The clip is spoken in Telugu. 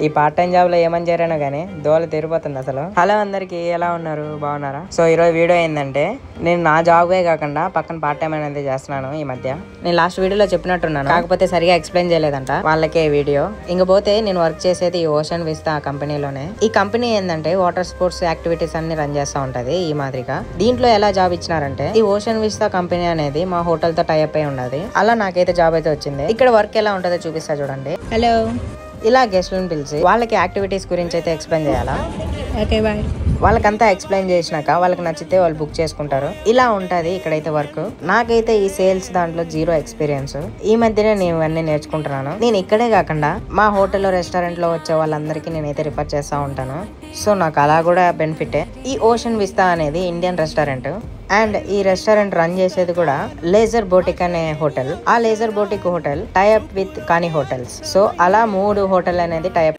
ఈ పార్ట్ టైం జాబ్ లో ఏమని చేరానో గానీ దోల తెరిపోతుంది అసలు. హలో అందరికి, ఎలా ఉన్నారు? బాగున్నారా? సో ఈరోజు వీడియో ఏంటంటే, నేను నా జాబే కాకుండా పక్కన పార్ట్ టైం అనేది చేస్తున్నాను ఈ మధ్య. నేను లాస్ట్ వీడియోలో చెప్పినట్టున్నాను, కాకపోతే సరిగా ఎక్స్ప్లెయిన్ చేయలేదంట వాళ్ళకే వీడియో. ఇంకపోతే నేను వర్క్ చేసేది ఈ ఓషన్ విస్తా కంపెనీలోనే. ఈ కంపెనీ ఏంటంటే వాటర్ స్పోర్ట్స్ యాక్టివిటీస్ అన్ని రన్ చేస్తా ఉంటది ఈ మాదిరిగా. దీంట్లో ఎలా జాబ్ ఇచ్చినారంటే, ఈ ఓషన్ విస్తా కంపెనీ అనేది మా హోటల్ తో టైఅప్ అయి ఉన్నది. అలా నాకైతే జాబ్ అయితే వచ్చింది. ఇక్కడ వర్క్ ఎలా ఉంటుందో చూపిస్తా చూడండి. హలో, ఇలా గెస్ట్లను పిలిచి వాళ్ళకి యాక్టివిటీస్ గురించి అయితే ఎక్స్ప్లెయిన్ చేయాలా. Okay bye. వాళ్ళకంతా ఎక్స్ప్లెయిన్ చేసినాక వాళ్ళకి నచ్చితే వాళ్ళు బుక్ చేసుకుంటారు. ఇలా ఉంటది ఇక్కడైతే వర్క్. నాకైతే ఈ సేల్స్ దాంట్లో 0 ఎక్స్పీరియన్స్. ఈ మధ్యనే నేను ఇవన్నీ నేర్చుకుంటున్నాను. నేను ఇక్కడే కాకుండా మా హోటల్లో రెస్టారెంట్ లో వచ్చే వాళ్ళందరికీ నేనైతే రిఫర్ చేస్తా ఉంటాను. సో నాకు అలా కూడా బెనిఫిటే. ఈ ఓషన్ విస్తా అనేది ఇండియన్ రెస్టారెంట్ అండ్ ఈ రెస్టారెంట్ రన్ చేసేది కూడా లేజర్ బోటిక్ అనే హోటల్. ఆ laser boutique hotel tie up with కానీ హోటల్స్. సో అలా 3 హోటల్ అనేది టైఅప్